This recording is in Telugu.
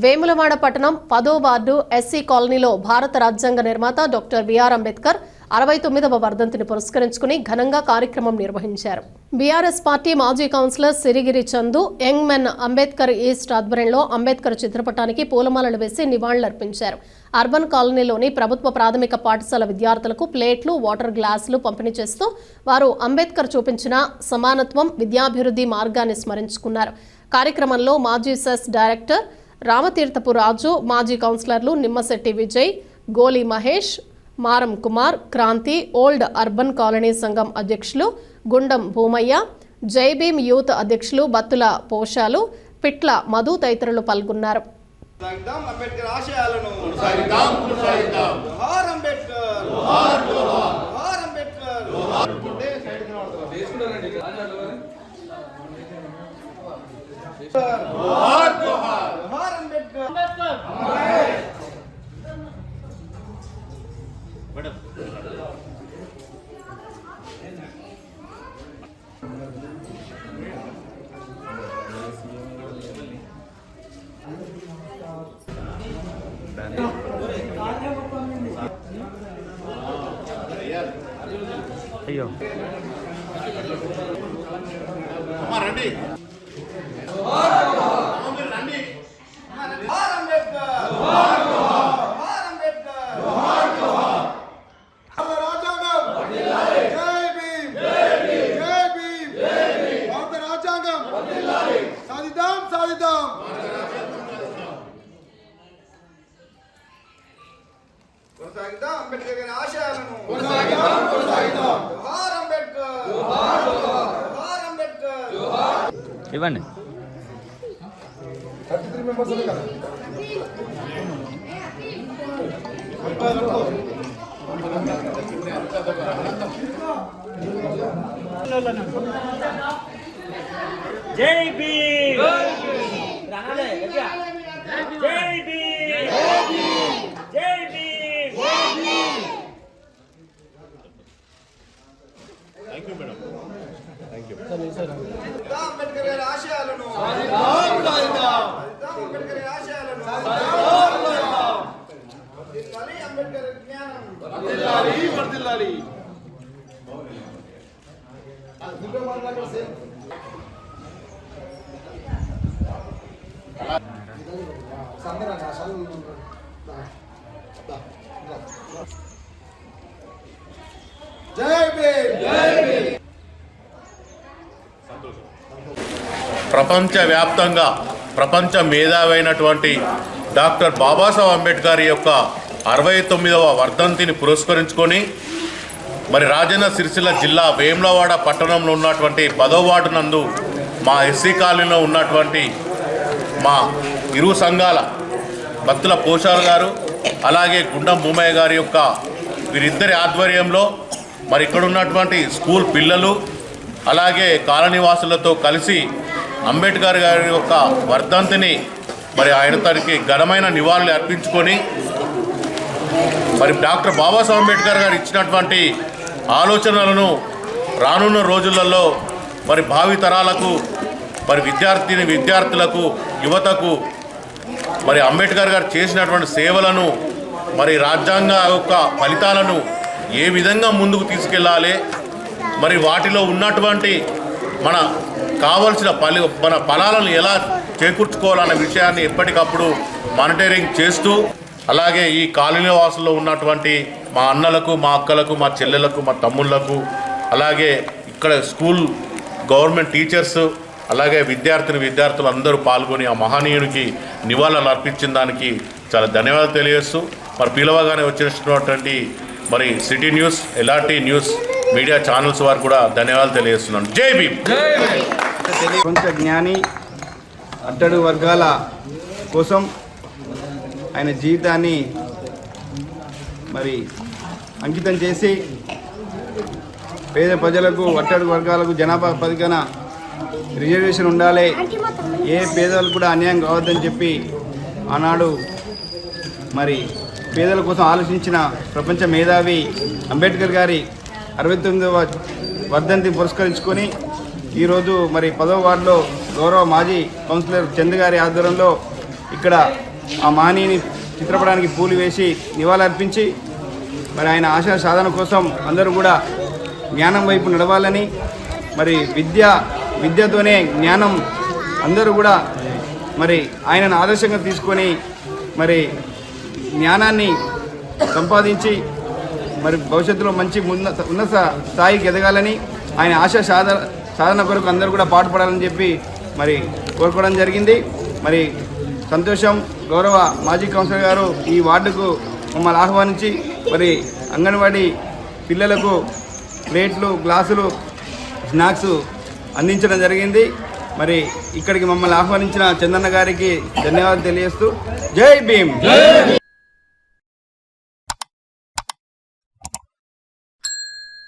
వేములవాడ పట్టణం 10వ వార్డు ఎస్సీ కాలనీలో భారత రాజ్యాంగ నిర్మాత డాక్టర్ బిఆర్ అంబేద్కర్ 69వ వర్ధంతిని పురస్కరించుకుని ఘనంగా కార్యక్రమం నిర్వహించారు. బీఆర్ఎస్ పార్టీ మాజీ councillor Sirigiri Chandu young men Ambedkar east ఆధ్వర్యంలో అంబేద్కర్ చిత్రపటానికి పూలమాలలు వేసి నివాళులర్పించారు. అర్బన్ కాలనీలోని ప్రభుత్వ ప్రాథమిక పాఠశాల విద్యార్థులకు ప్లేట్లు, వాటర్ గ్లాసులు పంపిణీ చేస్తూ వారు అంబేద్కర్ చూపించిన సమానత్వం, విద్యాభివృద్ధి మార్గాన్ని స్మరించుకున్నారు. కార్యక్రమంలో మాజీ సెస్ డైరెక్టర్ రామతీర్థపు రాజు, మాజీ కౌన్సిలర్లు Nimmashetti Vijay, Goli Mahesh, Maram Kumar, Kranti, old urban colony సంఘం అధ్యక్షులు గుండం భూమయ్య, జై భీమ్ యూత్ అధ్యక్షులు బత్తుల పోషాలు, పిట్ల మధు తదితరులు పాల్గొన్నారు. అయ్యో రండి అంబేద్కర్ గారి ఆశయాలను ఇవ్వండి. జై భీమ్, జై భీమ్, జై Bhim. Thank you madam, thank you. Ambedkar గారి ఆశయాలను అంబేద్కర్ గారి ఆశయాలను అంబేద్కర్ జ్ఞానం వర్ధిల్లాలి. ప్రపంచవ్యాప్తంగా ప్రపంచ మేధావైనటువంటి డాక్టర్ బాబాసాహెబ్ అంబేద్కర్ యొక్క 69వ వర్ధంతిని పురస్కరించుకొని మరి రాజన్న సిరిసిల్ల జిల్లా వేములవాడ పట్టణంలో ఉన్నటువంటి 10వ వార్డు నందు మా ఎస్సీ కాలనీలో ఉన్నటువంటి మా ఇరు సంఘాల భక్తుల పోషారు గారు అలాగే గుండం భూమయ్య గారి యొక్క వీరిద్దరి ఆధ్వర్యంలో మరి ఇక్కడ ఉన్నటువంటి స్కూల్ పిల్లలు అలాగే కాలనీవాసులతో కలిసి అంబేద్కర్ గారి యొక్క వర్ధంతిని మరి ఆయన తనకి ఘనమైన నివాళులు అర్పించుకొని మరి డాక్టర్ బాబాసాహెబ్ అంబేద్కర్ గారు ఇచ్చినటువంటి ఆలోచనలను రానున్న రోజులలో మరి భావితరాలకు మరి విద్యార్థులకు యువతకు మరి అంబేద్కర్ గారు చేసినటువంటి సేవలను మరి రాజ్యాంగ యొక్క ఫలితాలను ఏ విధంగా ముందుకు తీసుకెళ్ళాలి, మరి వాటిలో ఉన్నటువంటి మన కావలసిన మన ఫలాలను ఎలా చేకూర్చుకోవాలన్న విషయాన్ని ఎప్పటికప్పుడు మానిటరింగ్ చేస్తూ అలాగే ఈ కాలనీ వాసుల్లో ఉన్నటువంటి మా అన్నలకు, మా అక్కలకు, మా చెల్లెలకు, మా తమ్ముళ్లకు అలాగే ఇక్కడ స్కూల్ గవర్నమెంట్ టీచర్స్ అలాగే విద్యార్థులు అందరూ పాల్గొని ఆ మహనీయునికి నివాళులు అర్పించిన దానికి చాలా ధన్యవాదాలు తెలియజేస్తూ మరి పిలవగానే వచ్చేసినటువంటి మరి city news, LRT news media channels వారు కూడా ధన్యవాదాలు తెలియజేస్తున్నాను. జై భీమ్. ప్రపంచ జ్ఞాని అట్టడుగు వర్గాల కోసం ఆయన జీవితాన్ని మరి అంకితం చేసి పేద ప్రజలకు, అట్టడుగు వర్గాలకు జనాభా పదికన రిజర్వేషన్ ఉండాలి, ఏ పేదలకు కూడా అన్యాయం కావద్దని చెప్పి ఆనాడు మరి పేదల కోసం ఆలోచించిన ప్రపంచ మేధావి అంబేద్కర్ గారి 69వ వర్ధంతిని పురస్కరించుకొని ఈరోజు మరి 10వ వార్డులో గౌరవ మాజీ కౌన్సిలర్ చంద్ గారి ఆధ్వర్యంలో ఇక్కడ ఆ మహనీయుని చిత్రపటానికి పూలు వేసి నివాళులర్పించి మరి ఆయన ఆశయ సాధన కోసం అందరూ కూడా జ్ఞానం వైపు నడవాలని, మరి విద్యతోనే జ్ఞానం అందరూ కూడా మరి ఆయనను ఆదర్శంగా తీసుకొని మరి జ్ఞానాన్ని సంపాదించి మరి భవిష్యత్తులో మంచి ఉన్నత స్థాయికి ఎదగాలని, ఆయన ఆశయ సాధన కొరకు అందరూ కూడా పాటుపడాలని చెప్పి మరి కోరుకోవడం జరిగింది. మరి సంతోషం, గౌరవ మాజీ కౌన్సిలర్ గారు ఈ వార్డుకు మమ్మల్ని ఆహ్వానించి మరి అంగన్వాడీ పిల్లలకు ప్లేట్లు, గ్లాసులు, స్నాక్స్ అందించడం జరిగింది. మరి ఇక్కడికి మమ్మల్ని ఆహ్వానించిన చందన్న గారికి ధన్యవాదాలు తెలియజేస్తూ జై భీమ్.